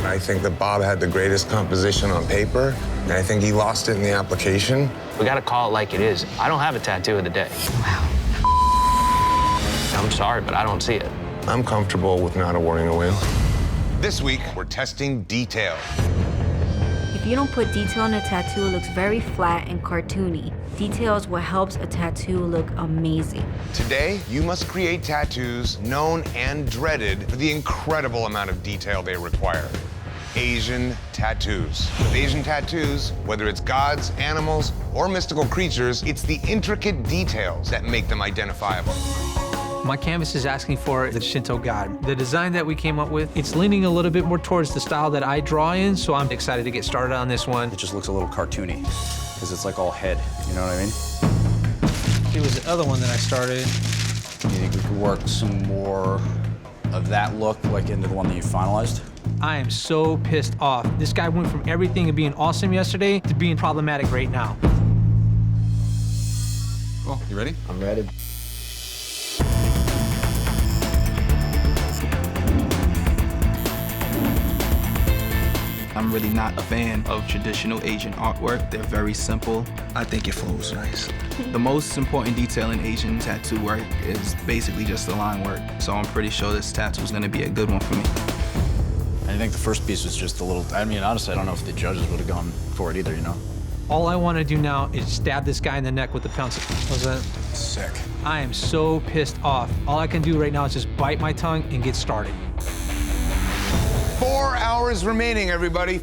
I think that Bob had the greatest composition on paper, and I think he lost it in the application. We gotta call it like it is. I don't have a tattoo of the day. Wow. I'm sorry, but I don't see it. I'm comfortable with not awarding a wheel. This week, we're testing detail. If you don't put detail in a tattoo, it looks very flat and cartoony. Detail is what helps a tattoo look amazing. Today, you must create tattoos known and dreaded for the incredible amount of detail they require. Asian tattoos. With Asian tattoos, whether it's gods, animals, or mystical creatures, it's the intricate details that make them identifiable. My canvas is asking for the Shinto god. The design that we came up with, it's leaning a little bit more towards the style that I draw in, so I'm excited to get started on this one. It just looks a little cartoony, because it's like all head, you know what I mean? It was the other one that I started. Do you think we could work some more of that look, like into the one that you finalized? I am so pissed off. This guy went from everything and being awesome yesterday to being problematic right now. Cool, you ready? I'm ready. I'm really not a fan of traditional Asian artwork. They're very simple. I think it flows nice. The most important detail in Asian tattoo work is basically just the line work. So I'm pretty sure this tattoo is gonna be a good one for me. I think the first piece was just a little, I mean, honestly, I don't know if the judges would have gone for it either, you know? All I want to do now is stab this guy in the neck with the pencil. How's that? Sick. I am so pissed off. All I can do right now is just bite my tongue and get started. 4 hours remaining, everybody.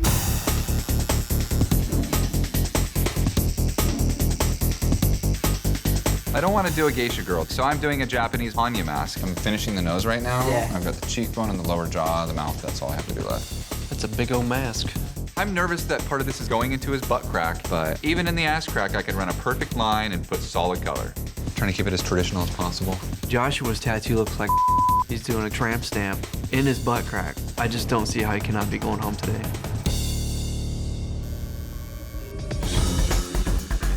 I don't want to do a geisha girl, so I'm doing a Japanese Hanya mask. I'm finishing the nose right now. Yeah. I've got the cheekbone and the lower jaw, the mouth. That's all I have to do left. That's a big old mask. I'm nervous that part of this is going into his butt crack, but even in the ass crack, I can run a perfect line and put solid color. Trying to keep it as traditional as possible. Joshua's tattoo looks like he's doing a tramp stamp in his butt crack. I just don't see how he cannot be going home today.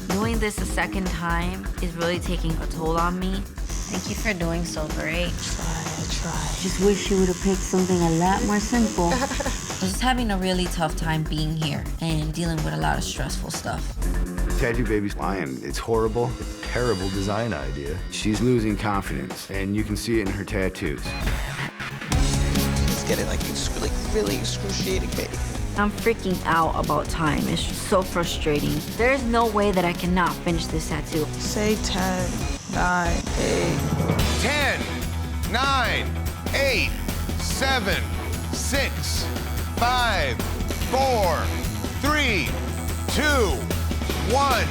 Doing this a second time is really taking a toll on me. Thank you for doing so great. Try. Just wish you would have picked something a lot more simple. I was just having a really tough time being here and dealing with a lot of stressful stuff. Tattoo baby's lying. It's horrible. It's a terrible design idea. She's losing confidence, and you can see it in her tattoos. Let's get it like really excruciating, baby. I'm freaking out about time. It's so frustrating. There's no way that I cannot finish this tattoo. Say 10, 9, 8. 10, 9, 8, 7, 6, 5, 4, 3, 2, 1.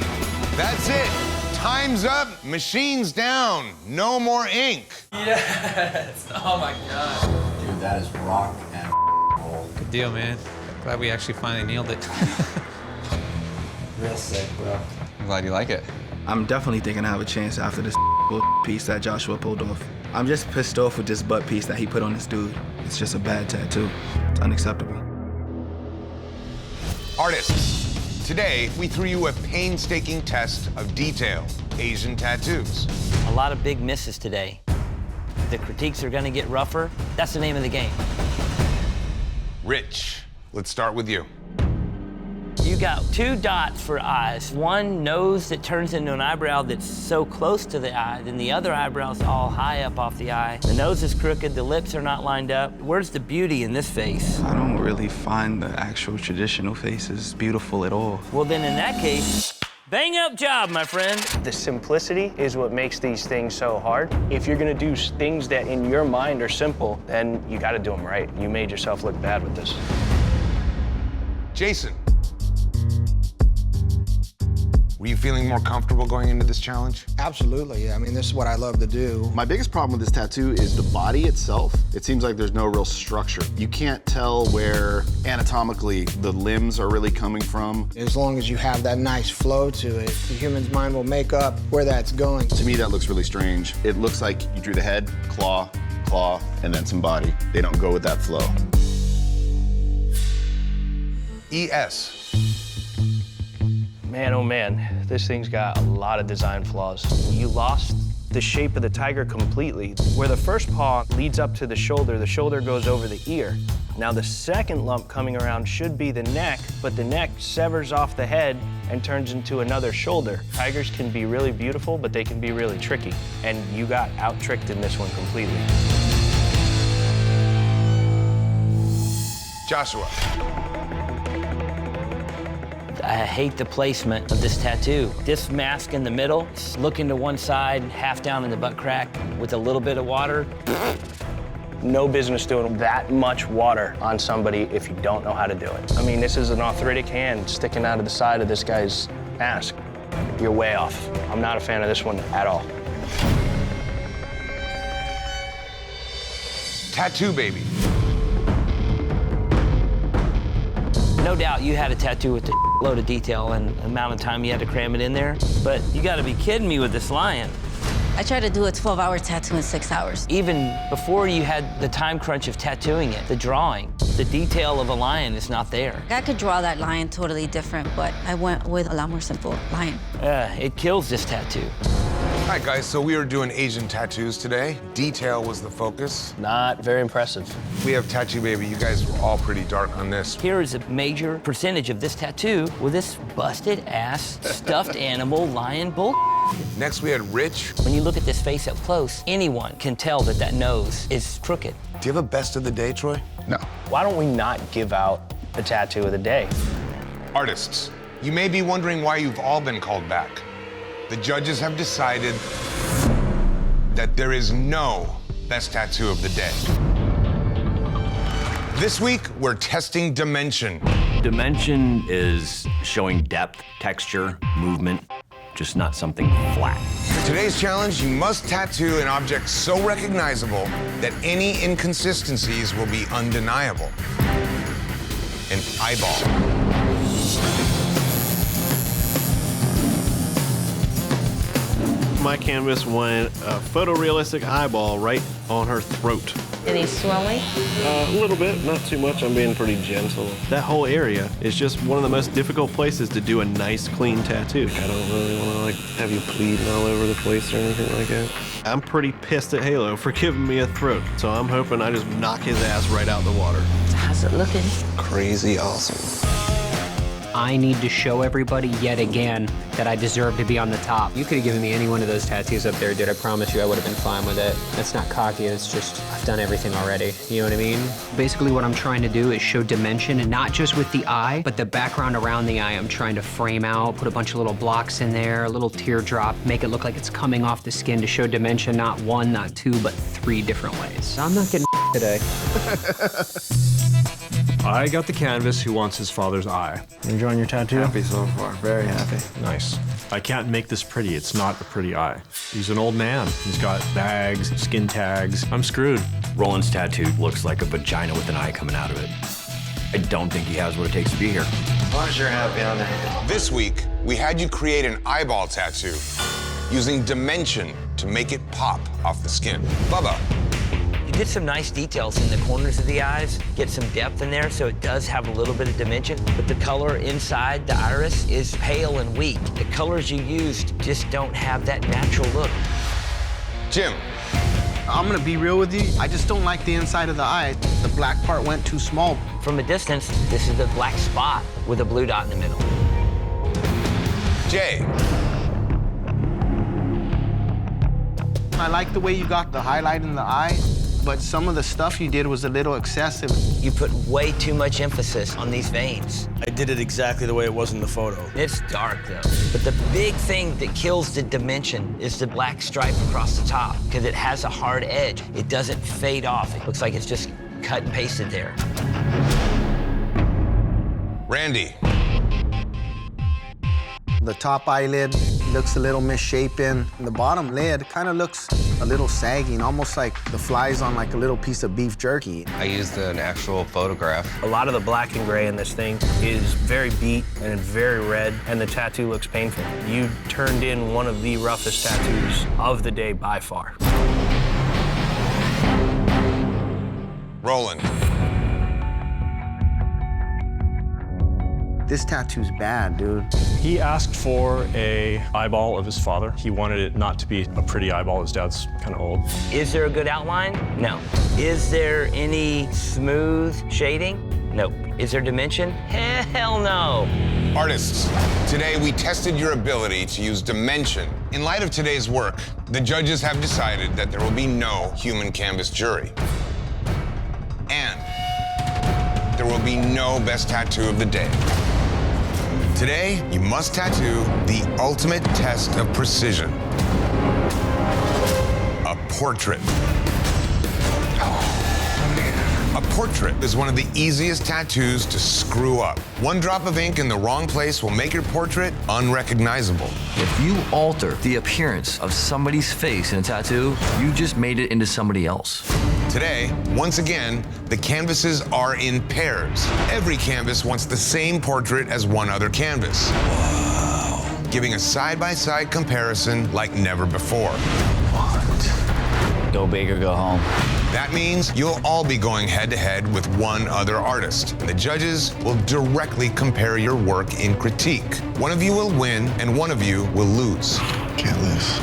That's it. Time's up. Machine's down. No more ink. Yes! Oh my God. Dude, that is rock and roll. Good deal, man. Glad we actually finally nailed it. Real sick, bro. I'm glad you like it. I'm definitely thinking I have a chance after this piece that Joshua pulled off. I'm just pissed off with this butt piece that he put on this dude. It's just a bad tattoo. It's unacceptable. Artists, today we threw you a painstaking test of detail, Asian tattoos. A lot of big misses today. The critiques are gonna get rougher. That's the name of the game. Rich, let's start with you. You got 2 dots for eyes. One nose that turns into an eyebrow that's so close to the eye, then the other eyebrow's all high up off the eye. The nose is crooked, the lips are not lined up. Where's the beauty in this face? I don't really find the actual traditional faces beautiful at all. Well, then in that case, bang up job, my friend. The simplicity is what makes these things so hard. If you're gonna do things that in your mind are simple, then you gotta do them right. You made yourself look bad with this. Jason, were you feeling more comfortable going into this challenge? Absolutely. I mean, this is what I love to do. My biggest problem with this tattoo is the body itself. It seems like there's no real structure. You can't tell where anatomically the limbs are really coming from. As long as you have that nice flow to it, the human's mind will make up where that's going. To me, that looks really strange. It looks like you drew the head, claw, and then some body. They don't go with that flow. ES. Man, oh man, this thing's got a lot of design flaws. You lost the shape of the tiger completely. Where the first paw leads up to the shoulder goes over the ear. Now the second lump coming around should be the neck, but the neck severs off the head and turns into another shoulder. Tigers can be really beautiful, but they can be really tricky. And you got out-tricked in this one completely. Joshua. I hate the placement of this tattoo. This mask in the middle, looking to one side, half down in the butt crack with a little bit of water. No business doing that much water on somebody if you don't know how to do it. I mean, this is an arthritic hand sticking out of the side of this guy's mask. You're way off. I'm not a fan of this one at all. Tattoo baby. No doubt you had a tattoo with a load of detail and amount of time you had to cram it in there, but you gotta be kidding me with this lion. I tried to do a 12-hour tattoo in 6 hours. Even before you had the time crunch of tattooing it, the drawing, the detail of a lion is not there. I could draw that lion totally different, but I went with a lot more simple lion. It kills this tattoo. All right, guys, so we were doing Asian tattoos today. Detail was the focus. Not very impressive. We have Tattoo Baby. You guys were all pretty dark on this. Here is a major percentage of this tattoo with this busted ass stuffed animal lion bull. Next, we had Rich. When you look at this face up close, anyone can tell that that nose is crooked. Do you have a best of the day, Troy? No. Why don't we not give out a tattoo of the day? Artists, you may be wondering why you've all been called back. The judges have decided that there is no best tattoo of the day. This week, we're testing dimension. Dimension is showing depth, texture, movement, just not something flat. For today's challenge, you must tattoo an object so recognizable that any inconsistencies will be undeniable. An eyeball. My canvas went a photorealistic eyeball right on her throat. Any swelling? A little bit, not too much. I'm being pretty gentle. That whole area is just one of the most difficult places to do a nice, clean tattoo. I don't really want to like have you bleeding all over the place or anything like that. I'm pretty pissed at Halo for giving me a throat, so I'm hoping I just knock his ass right out the water. How's it looking? Crazy awesome. I need to show everybody yet again that I deserve to be on the top. You could have given me any one of those tattoos up there, dude. I promise you I would have been fine with it. That's not cocky, it's just, I've done everything already. You know what I mean? Basically what I'm trying to do is show dimension, and not just with the eye, but the background around the eye I'm trying to frame out, put a bunch of little blocks in there, a little teardrop, make it look like it's coming off the skin to show dimension, not one, not two, but 3 different ways. I'm not getting today. I got the canvas. Who wants his father's eye? Enjoying your tattoo? Happy so far, very happy. Nice. I can't make this pretty. It's not a pretty eye. He's an old man. He's got bags, skin tags. I'm screwed. Roland's tattoo looks like a vagina with an eye coming out of it. I don't think he has what it takes to be here. As long as you're happy on that. This week, we had you create an eyeball tattoo using dimension to make it pop off the skin. Bubba. You get some nice details in the corners of the eyes, get some depth in there so it does have a little bit of dimension, but the color inside the iris is pale and weak. The colors you used just don't have that natural look. Jim. I'm gonna be real with you. I just don't like the inside of the eye. The black part went too small. From a distance, this is the black spot with a blue dot in the middle. Jay. I like the way you got the highlight in the eye, but some of the stuff you did was a little excessive. You put way too much emphasis on these veins. I did it exactly the way it was in the photo. It's dark, though. But the big thing that kills the dimension is the black stripe across the top, because it has a hard edge. It doesn't fade off. It looks like it's just cut and pasted there. Randy. The top eyelid looks a little misshapen. The bottom lid kind of looks a little sagging, almost like the flies on like a little piece of beef jerky. I used an actual photograph. A lot of the black and gray in this thing is very beat and very red, and the tattoo looks painful. You turned in one of the roughest tattoos of the day by far. Roland. This tattoo's bad, dude. He asked for a eyeball of his father. He wanted it not to be a pretty eyeball. His dad's kind of old. Is there a good outline? No. Is there any smooth shading? Nope. Is there dimension? Hell no. Artists, today we tested your ability to use dimension. In light of today's work, the judges have decided that there will be no human canvas jury. And there will be no best tattoo of the day. Today, you must tattoo the ultimate test of precision. A portrait. A portrait is one of the easiest tattoos to screw up. One drop of ink in the wrong place will make your portrait unrecognizable. If you alter the appearance of somebody's face in a tattoo, you just made it into somebody else. Today, once again, the canvases are in pairs. Every canvas wants the same portrait as one other canvas. Wow. Giving a side-by-side comparison like never before. Go big or go home. That means you'll all be going head-to-head with one other artist. And the judges will directly compare your work in critique. One of you will win, and one of you will lose. Can't lose.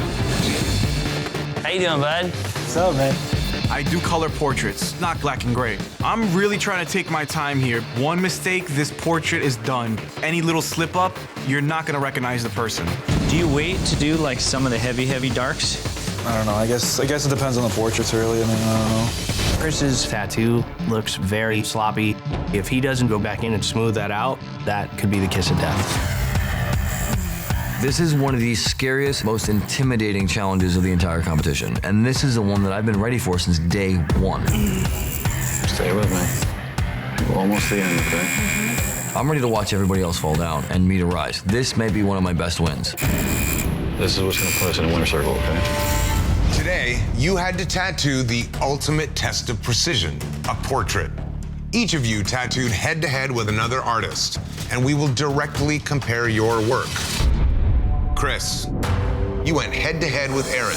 How you doing, bud? What's up, man? I do color portraits, not black and gray. I'm really trying to take my time here. One mistake, this portrait is done. Any little slip up, you're not gonna recognize the person. Do you wait to do like some of the heavy darks? I don't know. I guess it depends on the portraits, really. I mean, I don't know. Chris's tattoo looks very sloppy. If he doesn't go back in and smooth that out, that could be the kiss of death. This is one of the scariest, most intimidating challenges of the entire competition. And this is the one that I've been ready for since day one. Stay with me. We're almost the end, okay? I'm ready to watch everybody else fall down and me to rise. This may be one of my best wins. This is what's gonna put us in a winner's circle, okay? Today, you had to tattoo the ultimate test of precision, a portrait. Each of you tattooed head-to-head with another artist, and we will directly compare your work. Chris, you went head-to-head with Erin.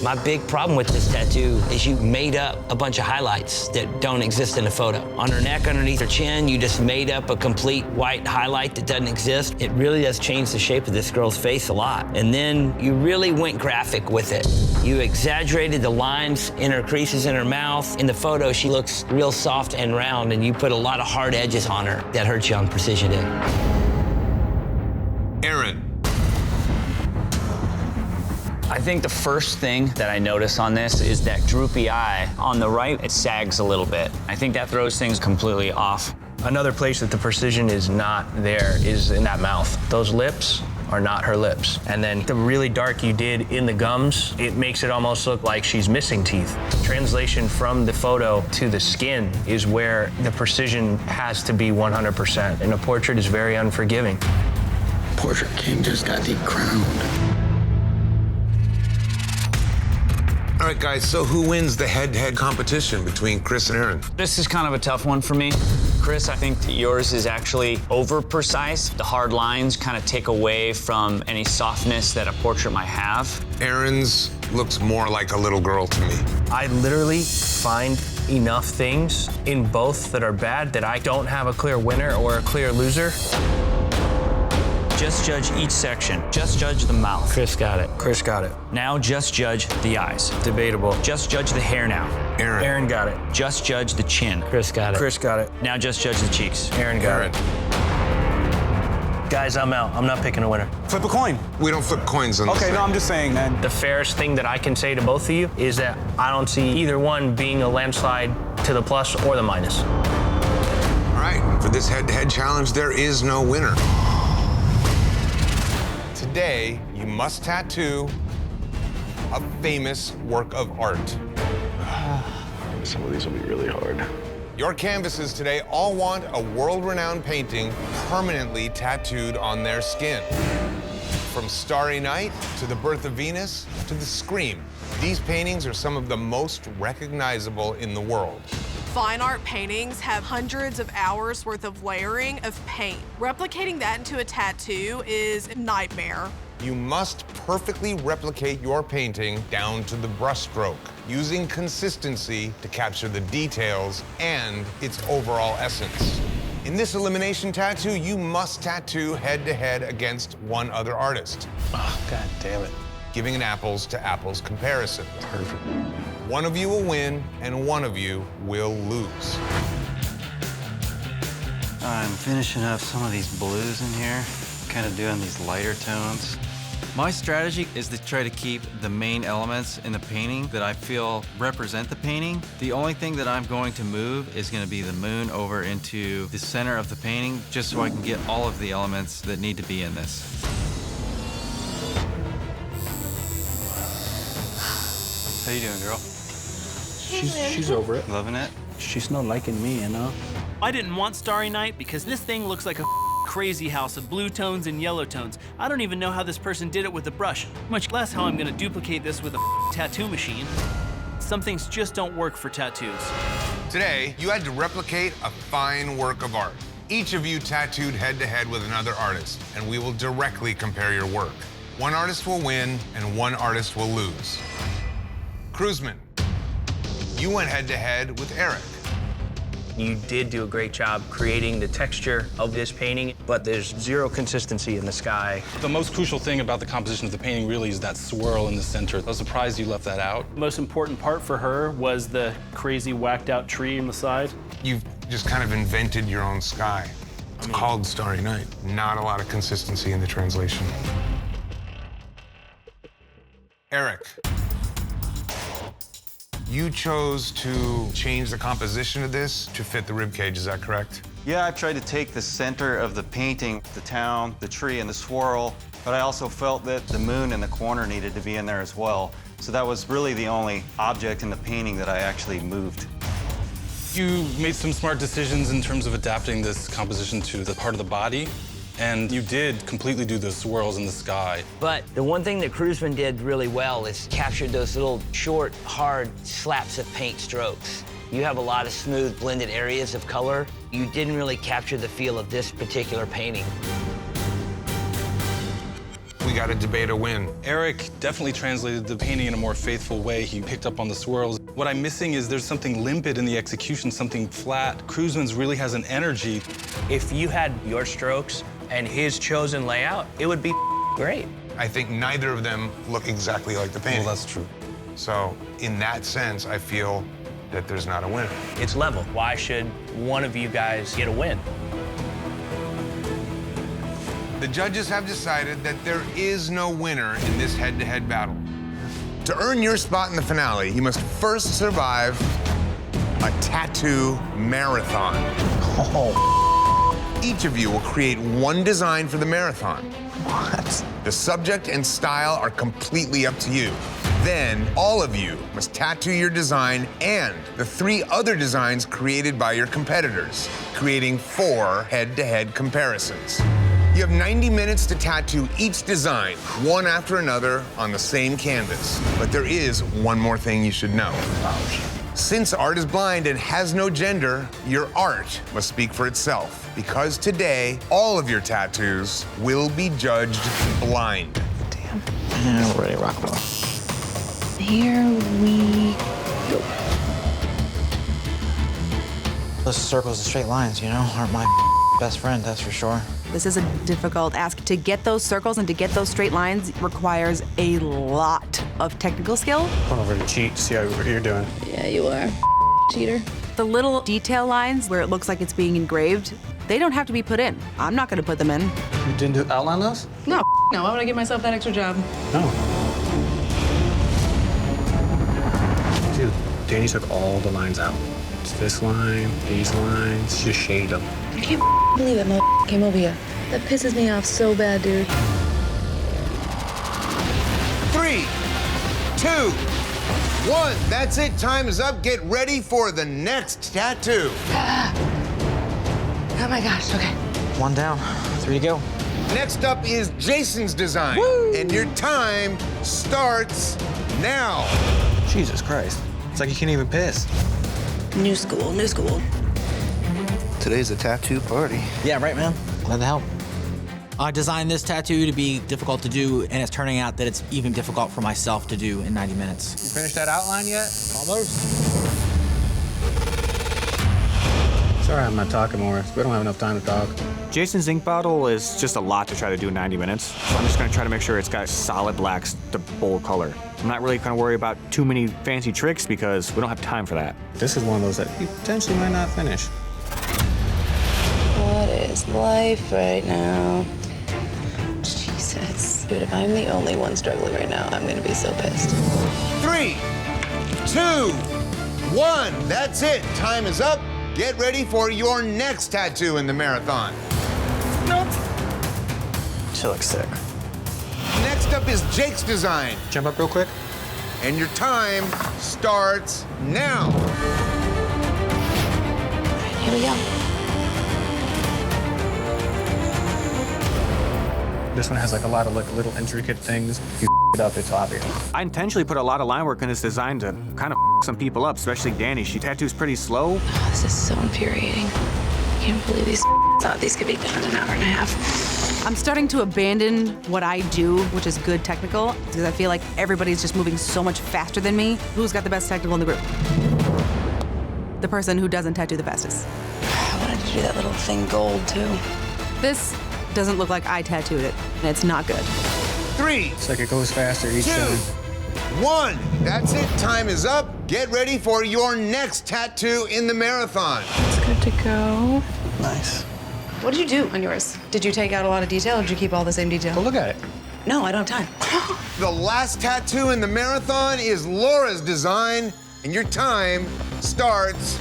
My big problem with this tattoo is you made up a bunch of highlights that don't exist in the photo. On her neck, underneath her chin, you just made up a complete white highlight that doesn't exist. It really does change the shape of this girl's face a lot. And then you really went graphic with it. You exaggerated the lines in her creases in her mouth. In the photo, she looks real soft and round, and you put a lot of hard edges on her. That hurts you on precision day. Erin. I think the first thing that I notice on this is that droopy eye. On the right, it sags a little bit. I think that throws things completely off. Another place that the precision is not there is in that mouth. Those lips are not her lips. And then the really dark you did in the gums, it makes it almost look like she's missing teeth. Translation from the photo to the skin is where the precision has to be 100%. And a portrait is very unforgiving. Portrait King just got decrowned. All right, guys, so who wins the head-to-head competition between Chris and Erin? This is kind of a tough one for me. Chris, I think that yours is actually over-precise. The hard lines kind of take away from any softness that a portrait might have. Erin's looks more like a little girl to me. I literally find enough things in both that are bad that I don't have a clear winner or a clear loser. Just judge each section. Just judge the mouth. Chris got it. Chris got it. Now just judge the eyes. Debatable. Just judge the hair now. Erin. Erin got it. Just judge the chin. Chris got it. Chris got it. Now just judge the cheeks. Erin got it. Guys, I'm out. I'm not picking a winner. Flip a coin. We don't flip coins on this Okay, thing. no, I'm just saying, man. The fairest thing that I can say to both of you is that I don't see either one being a landslide to the plus or the minus. All right, for this head-to-head challenge, there is no winner. Today, you must tattoo a famous work of art. Some of these will be really hard. Your canvases today all want a world-renowned painting permanently tattooed on their skin. From Starry Night to The Birth of Venus to The Scream, these paintings are some of the most recognizable in the world. Fine art paintings have hundreds of hours worth of layering of paint. Replicating that into a tattoo is a nightmare. You must perfectly replicate your painting down to the brushstroke, using consistency to capture the details and its overall essence. In this elimination tattoo, you must tattoo head-to-head against one other artist. Oh, God damn it. Giving an apples-to-apples comparison. Perfect. One of you will win, and one of you will lose. I'm finishing up some of these blues in here, kind of doing these lighter tones. My strategy is to try to keep the main elements in the painting that I feel represent the painting. The only thing that I'm going to move is going to be the moon over into the center of the painting, just so I can get all of the elements that need to be in this. How you doing, girl? She's over it. Loving it? She's not liking me, you know? I didn't want Starry Night because this thing looks like a crazy house of blue tones and yellow tones. I don't even know how this person did it with a brush, much less how I'm gonna duplicate this with a tattoo machine. Some things just don't work for tattoos. Today, you had to replicate a fine work of art. Each of you tattooed head-to-head with another artist, and we will directly compare your work. One artist will win, and one artist will lose. Cruzman, you went head-to-head with Eric. You did do a great job creating the texture of this painting, but there's zero consistency in the sky. The most crucial thing about the composition of the painting really is that swirl in the center. I was surprised you left that out. The most important part for her was the crazy whacked out tree on the side. You've just kind of invented your own sky. It's called Starry Night. Not a lot of consistency in the translation. Eric, you chose to change the composition of this to fit the ribcage, is that correct? Yeah, I tried to take the center of the painting, the town, the tree, and the swirl, but I also felt that the moon in the corner needed to be in there as well. So that was really the only object in the painting that I actually moved. You made some smart decisions in terms of adapting this composition to the part of the body, and you did completely do the swirls in the sky. But the one thing that Cruzman did really well is captured those little short, hard slaps of paint strokes. You have a lot of smooth, blended areas of color. You didn't really capture the feel of this particular painting. We got to debate a win. Eric definitely translated the painting in a more faithful way. He picked up on the swirls. What I'm missing is there's something limpid in the execution, something flat. Cruzman's really has an energy. If you had your strokes and his chosen layout, it would be great. I think neither of them look exactly like the painting. Well, that's true. So in that sense, I feel that there's not a winner. It's level. Why should one of you guys get a win? The judges have decided that there is no winner in this head-to-head battle. To earn your spot in the finale, you must first survive a tattoo marathon. Each of you will create one design for the marathon. What? The subject and style are completely up to you. Then, all of you must tattoo your design and the 3 other designs created by your competitors, creating 4 head-to-head comparisons. You have 90 minutes to tattoo each design, one after another, on the same canvas. But there is one more thing you should know. Since art is blind and has no gender, your art must speak for itself. Because today, all of your tattoos will be judged blind. Damn. Yeah, we're ready to rock and roll. Here we go. Those circles and straight lines, you know, aren't my best friend, that's for sure. This is a difficult ask. To get those circles and to get those straight lines requires a lot of technical skill. Going over to cheat, see how you're doing. Yeah, you are. Cheater. The little detail lines where it looks like it's being engraved, they don't have to be put in. I'm not gonna put them in. You didn't outline those? No, no, why would I give myself that extra job? No. Dude, Danny took all the lines out. It's this line, these lines, just shade them. I can't believe that mother came over here. That pisses me off so bad, dude. 3, 2, 1. That's it. Time is up. Get ready for the next tattoo. Oh my gosh, okay. 1 down, 3 to go. Next up is Jason's design. Woo! And your time starts now. Jesus Christ. It's like you can't even piss. New school, new school. Today's a tattoo party. Yeah, right, man. Glad to help. I designed this tattoo to be difficult to do, and it's turning out that it's even difficult for myself to do in 90 minutes. You finished that outline yet? Almost. So Sorry, I'm not talking more. We don't have enough time to talk. Jason's ink bottle is just a lot to try to do in 90 minutes. So I'm just gonna try to make sure it's got solid blacks to bold color. I'm not really gonna worry about too many fancy tricks because we don't have time for that. This is one of those that you potentially might not finish. What is life right now? Jesus. Dude, if I'm the only one struggling right now, I'm gonna be so pissed. 3, 2, 1. That's it. Time is up. Get ready for your next tattoo in the marathon. Nope. She looks sick. Next up is Jake's design. Jump up real quick. And your time starts now. Here we go. This one has like a lot of like little intricate things. If you it up, it's obvious. I intentionally put a lot of line work in this design to kind of some people up, especially Danny. She tattoos pretty slow. Oh, this is so infuriating. I can't believe these could be done in an hour and a half. I'm starting to abandon what I do, which is good technical, because I feel like everybody's just moving so much faster than me. Who's got the best technical in the group? The person who doesn't tattoo the fastest. I wanted to do that little thing gold, too. This doesn't look like I tattooed it, and it's not good. 3, It's like it goes faster each 2, time. 1. That's it. Time is up. Get ready for your next tattoo in the marathon. It's good to go. Nice. What did you do on yours? Did you take out a lot of detail, or did you keep all the same detail? Go look at it. No, I don't have time. The last tattoo in the marathon is Laura's design, and your time starts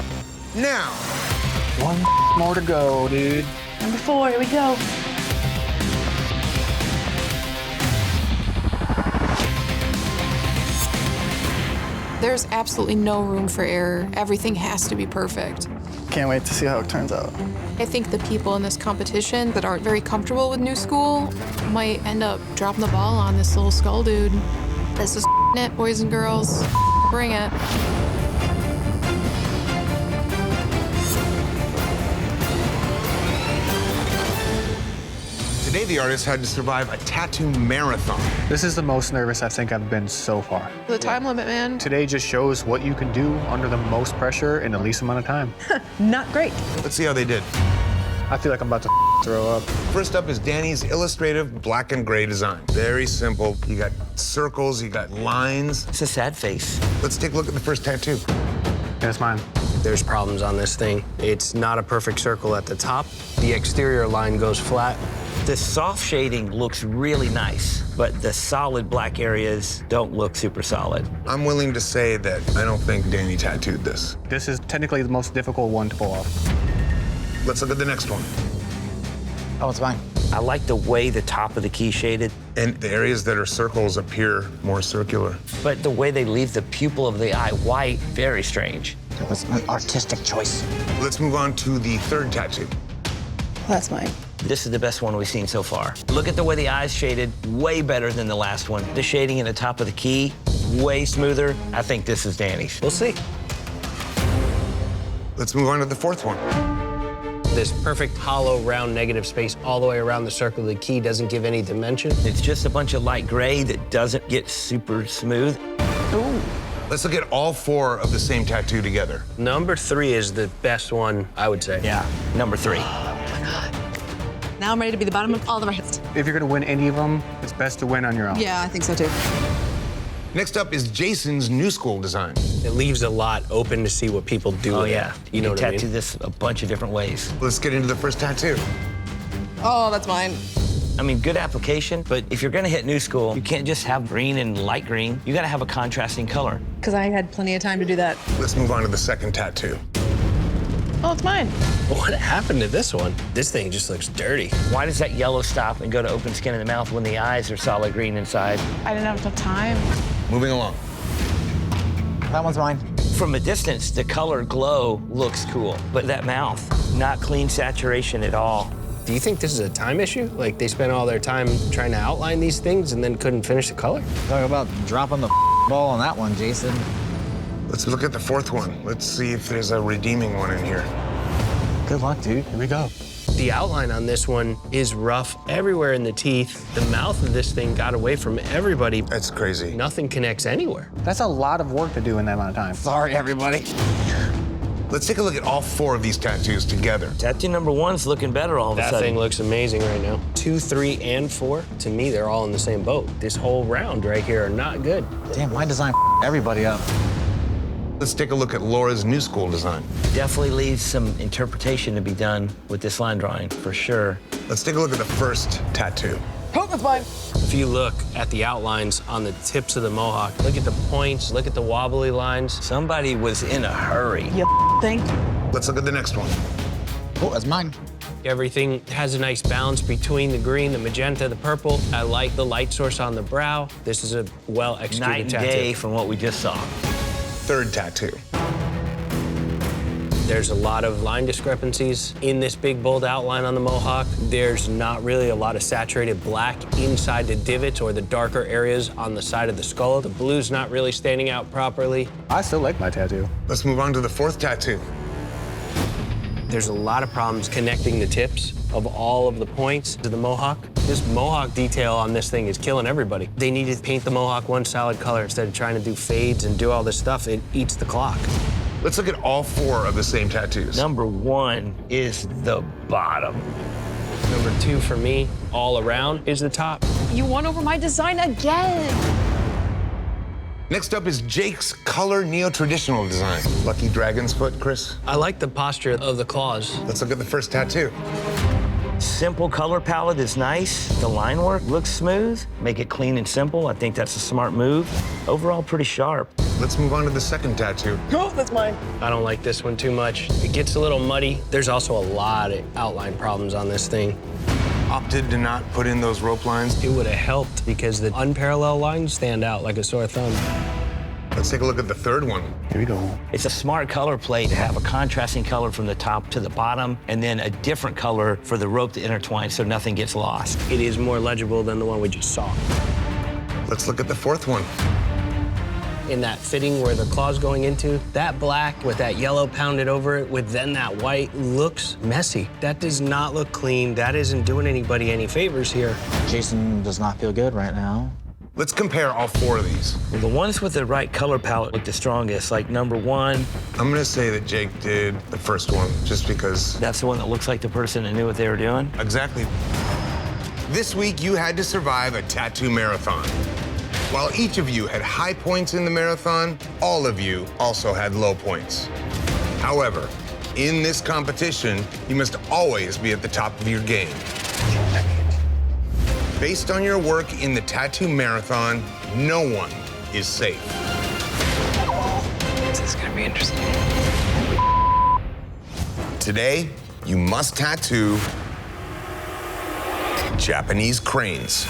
now. One more to go, dude. Number 4, here we go. There's absolutely no room for error. Everything has to be perfect. Can't wait to see how it turns out. I think the people in this competition that aren't very comfortable with new school might end up dropping the ball on this little skull dude. This is it, boys and girls. Bring it. Today, the artist had to survive a tattoo marathon. This is the most nervous I think I've been so far. The time limit, man. Today just shows what you can do under the most pressure in the least amount of time. Not great. Let's see how they did. I feel like I'm about to throw up. First up is Danny's illustrative black and gray design. Very simple. You got circles, you got lines. It's a sad face. Let's take a look at the first tattoo. That's mine. There's problems on this thing. It's not a perfect circle at the top. The exterior line goes flat. The soft shading looks really nice, but the solid black areas don't look super solid. I'm willing to say that I don't think Danny tattooed this. This is technically the most difficult one to pull off. Let's look at the next one. Oh, it's mine. I like the way the top of the key shaded, And the areas that are circles appear more circular. but the way they leave the pupil of the eye white, very strange. It was an artistic choice. Let's move on to the third tattoo. That's mine. This is the best one we've seen so far. Look at the way the eye's shaded, way better than the last one. The shading in the top of the key, way smoother. I think this is Danny's. We'll see. Let's move on to the fourth one. This perfect hollow round negative space all the way around the circle of the key doesn't give any dimension. It's just a bunch of light gray that doesn't get super smooth. Ooh. Let's look at all 4 of the same tattoo together. Number 3 is the best one, I would say. Yeah, number 3. Now I'm ready to be the bottom of all the rest. If you're gonna win any of them, it's best to win on your own. Yeah, I think so too. Next up is Jason's new school design. It leaves a lot open to see what people do Oh with yeah, it. you know can what I tattoo mean? this a bunch of different ways. Let's get into the first tattoo. Oh, that's mine. I mean, good application, but if you're gonna hit new school, you can't just have green and light green. You gotta have a contrasting color. Because I had plenty of time to do that. Let's move on to the second tattoo. Oh, it's mine. What happened to this one? This thing just looks dirty. Why does that yellow stop and go to open skin in the mouth when the eyes are solid green inside? I didn't have enough time. Moving along. That one's mine. From a distance, the color glow looks cool, but that mouth, not clean saturation at all. Do you think this is a time issue? Like they spent all their time trying to outline these things and then couldn't finish the color? Talk about dropping the ball on that one, Jason. Let's look at the fourth one. Let's see if there's a redeeming one in here. Good luck, dude. Here we go. The outline on this one is rough everywhere in the teeth. The mouth of this thing got away from everybody. That's crazy. Nothing connects anywhere. That's a lot of work to do in that amount of time. Sorry, everybody. Let's take a look at all 4 of these tattoos together. Tattoo number 1's looking better all of a That sudden. thing looks amazing right now. 2, 3, and 4, to me, they're all in the same boat. This whole round right here are not good. Damn, my design everybody up. Let's take a look at Laura's new school design. Definitely leaves some interpretation to be done with this line drawing, for sure. Let's take a look at the first tattoo. Oh, that's mine. If you look at the outlines on the tips of the mohawk, look at the points, look at the wobbly lines. Somebody was in a hurry. You think? Let's look at the next one. Oh, that's mine. Everything has a nice balance between the green, the magenta, the purple. I like the light source on the brow. This is a well-executed Night and tattoo. day from what we just saw. Third tattoo. There's a lot of line discrepancies in this big, bold outline on the mohawk. There's not really a lot of saturated black inside the divots or the darker areas on the side of the skull. The blue's not really standing out properly. I still like my tattoo. Let's move on to the 4th tattoo. There's a lot of problems connecting the tips of all of the points to the mohawk. This mohawk detail on this thing is killing everybody. They need to paint the mohawk one solid color instead of trying to do fades and do all this stuff. It eats the clock. Let's look at all 4 of the same tattoos. Number 1 is the bottom. Number 2 for me, all around, is the top. You won over my design again. Next up is Jake's color neo-traditional design. Lucky dragon's foot, Chris. I like the posture of the claws. Let's look at the first tattoo. Simple color palette is nice. The line work looks smooth. Make it clean and simple. I think that's a smart move. Overall, pretty sharp. Let's move on to the second tattoo. Oh, that's mine. I don't like this one too much. It gets a little muddy. There's also a lot of outline problems on this thing. Opted to not put in those rope lines. It would have helped because the unparalleled lines stand out like a sore thumb. Let's take a look at the third one. Here we go. It's a smart color play to have a contrasting color from the top to the bottom and then a different color for the rope to intertwine so nothing gets lost. It is more legible than the one we just saw. Let's look at the fourth one. In that fitting where the claw's going into, that black with that yellow pounded over it with then that white looks messy. That does not look clean. That isn't doing anybody any favors here. Jason does not feel good right now. Let's compare all four of these. The ones with the right color palette look the strongest, like number one. I'm gonna say that Jake did the first one, just because. That's the one that looks like the person that knew what they were doing? Exactly. This week, you had to survive a tattoo marathon. While each of you had high points in the marathon, all of you also had low points. However, in this competition, you must always be at the top of your game. Based on your work in the tattoo marathon, no one is safe. This is gonna be interesting. Today, you must tattoo Japanese cranes.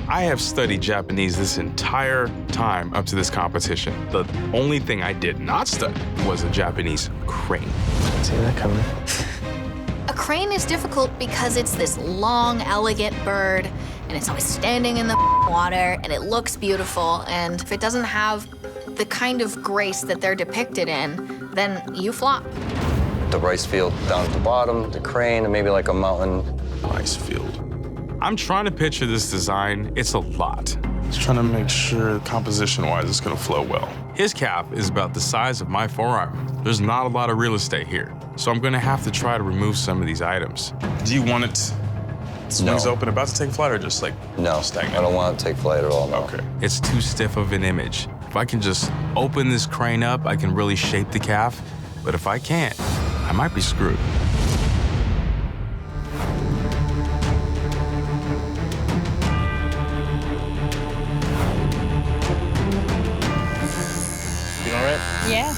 I have studied Japanese this entire time up to this competition. The only thing I did not study was a Japanese crane. See that coming? A crane is difficult because it's this long, elegant bird, and it's always standing in the water, and it looks beautiful, and if it doesn't have the kind of grace that they're depicted in, then you flop. The rice field down at the bottom, the crane, and maybe like a mountain. Rice field. I'm trying to picture this design. It's a lot. Just trying to make sure composition-wise it's gonna flow well. His cap is about the size of my forearm. There's not a lot of real estate here, so I'm gonna have to try to remove some of these items. Do you want it swings open, about to take flight, or just like stagnant? I don't want it to take flight at all, no. Okay. It's too stiff of an image. If I can just open this crane up, I can really shape the calf, but if I can't, I might be screwed. Yeah.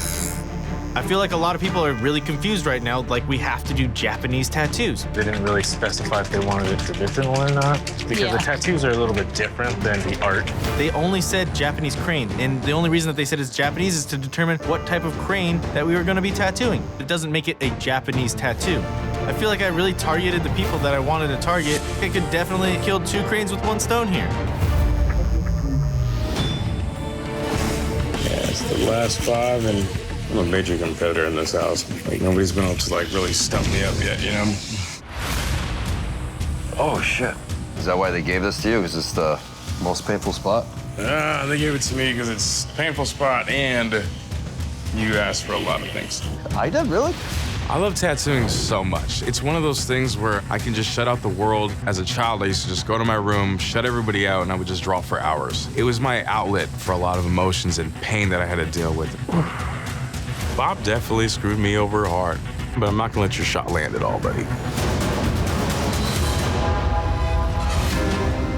I feel like a lot of people are really confused right now, like we have to do Japanese tattoos. They didn't really specify if they wanted it traditional or not, because the tattoos are a little bit different than the art. They only said Japanese crane, and the only reason that they said it's Japanese is to determine what type of crane that we were gonna be tattooing. It doesn't make it a Japanese tattoo. I feel like I really targeted the people that I wanted to target. I could definitely kill 2 cranes with 1 stone here. Yeah, it's the last 5, and I'm a major competitor in this house. Like, nobody's been able to, like, really stump me up yet, you know? Oh, shit. Is that why they gave this to you? Because it's the most painful spot? They gave it to me because it's a painful spot and you asked for a lot of things. I did, really? I love tattooing so much. It's one of those things where I can just shut out the world. As a child, I used to just go to my room, shut everybody out, and I would just draw for hours. It was my outlet for a lot of emotions and pain that I had to deal with. Bob definitely screwed me over hard, but I'm not gonna let your shot land at all, buddy.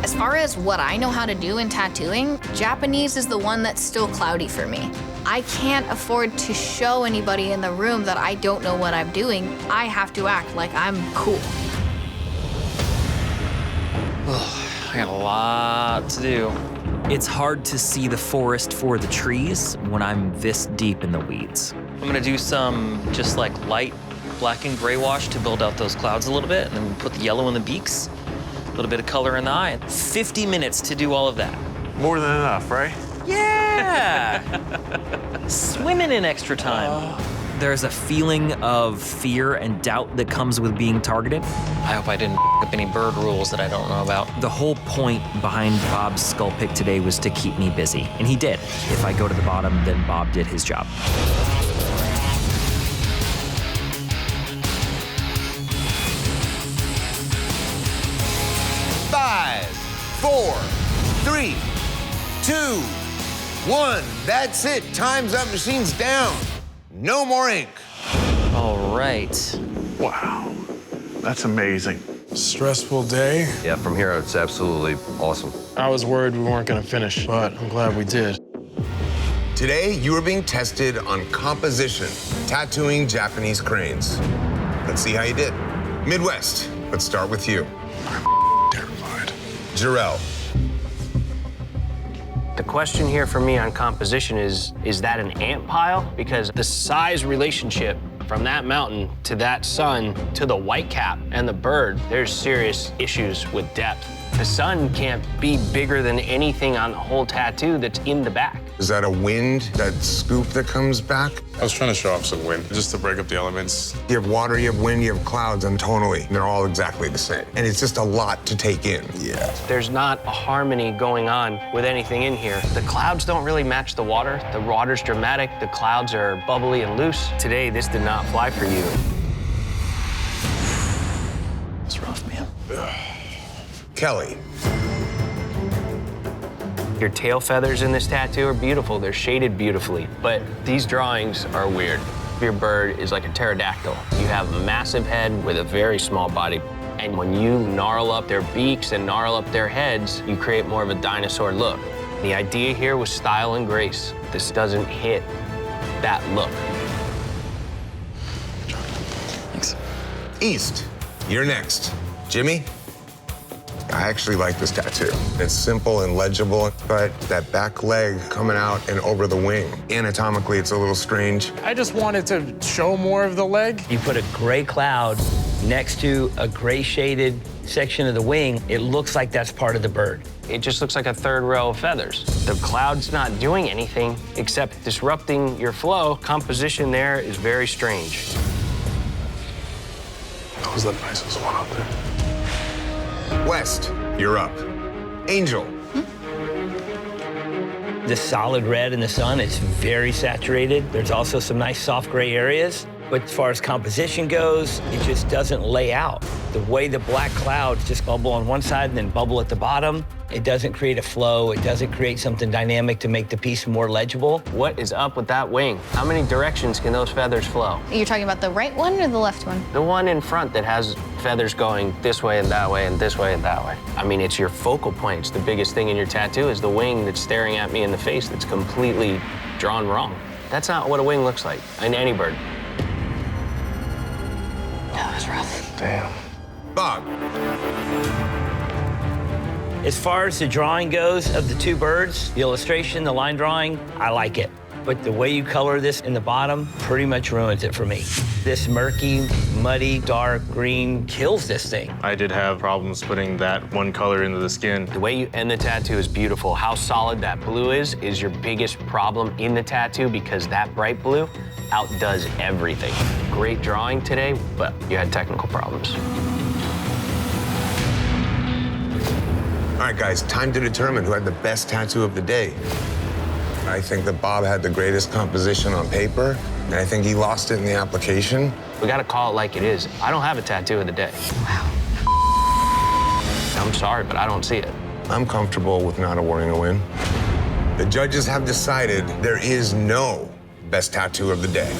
As far as what I know how to do in tattooing, Japanese is the one that's still cloudy for me. I can't afford to show anybody in the room that I don't know what I'm doing. I have to act like I'm cool. I got a lot to do. It's hard to see the forest for the trees when I'm this deep in the weeds. I'm gonna do some just like light black and gray wash to build out those clouds a little bit, and then put the yellow in the beaks, a little bit of color in the eye. 50 minutes to do all of that. More than enough, right? Yeah! Swimming in extra time. There's a feeling of fear and doubt that comes with being targeted. I hope I didn't up any bird rules that I don't know about. The whole point behind Bob's skull pick today was to keep me busy, and he did. If I go to the bottom, then Bob did his job. 5, 4, 3, 2, 1. That's it. Time's up. Machine's down. No more ink. All right. Wow. That's amazing. Stressful day. Yeah, from here, it's absolutely awesome. I was worried we weren't gonna finish, but I'm glad we did. Today, you are being tested on composition, tattooing Japanese cranes. Let's see how you did. Midwest, let's start with you. I'm terrified. Jarrell. The question here for me on composition is that an ant pile? Because the size relationship from that mountain to that sun to the white cap and the bird, there's serious issues with depth. The sun can't be bigger than anything on the whole tattoo that's in the back. Is that a wind, that scoop that comes back? I was trying to show off some wind, just to break up the elements. You have water, you have wind, you have clouds, and tonally, they're all exactly the same. And it's just a lot to take in. Yeah. There's not a harmony going on with anything in here. The clouds don't really match the water. The water's dramatic, the clouds are bubbly and loose. Today, this did not fly for you. It's rough, man. Kelly. Your tail feathers in this tattoo are beautiful. They're shaded beautifully, but these drawings are weird. Your bird is like a pterodactyl. You have a massive head with a very small body. And when you gnarl up their beaks and gnarl up their heads, you create more of a dinosaur look. The idea here was style and grace. This doesn't hit that look. Thanks. East, you're next. Jimmy? I actually like this tattoo. It's simple and legible, but that back leg coming out and over the wing, anatomically, it's a little strange. I just wanted to show more of the leg. You put a gray cloud next to a gray shaded section of the wing, it looks like that's part of the bird. It just looks like a third row of feathers. The cloud's not doing anything except disrupting your flow. Composition there is very strange. That was the nicest one out there. West, you're up. Angel. The solid red in the sun, it's very saturated. There's also some nice soft gray areas. But as far as composition goes, it just doesn't lay out. The way the black clouds just bubble on one side and then bubble at the bottom, it doesn't create a flow. It doesn't create something dynamic to make the piece more legible. What is up with that wing? How many directions can those feathers flow? You're talking about the right one or the left one? The one in front that has feathers going this way and that way and this way and that way. I mean, it's your focal point. It's the biggest thing in your tattoo is the wing that's staring at me in the face that's completely drawn wrong. That's not what a wing looks like in any bird. That was rough. Damn. Bob. As far as the drawing goes of the two birds, the illustration, the line drawing, I like it. But the way you color this in the bottom pretty much ruins it for me. This murky, muddy, dark green kills this thing. I did have problems putting that one color into the skin. The way you end the tattoo is beautiful. How solid that blue is your biggest problem in the tattoo because that bright blue outdoes everything. Great drawing today, but you had technical problems. All right, guys, time to determine who had the best tattoo of the day. I think that Bob had the greatest composition on paper, and I think he lost it in the application. We gotta call it like it is. I don't have a tattoo of the day. Wow. I'm sorry, but I don't see it. I'm comfortable with not awarding a win. The judges have decided there is no best tattoo of the day.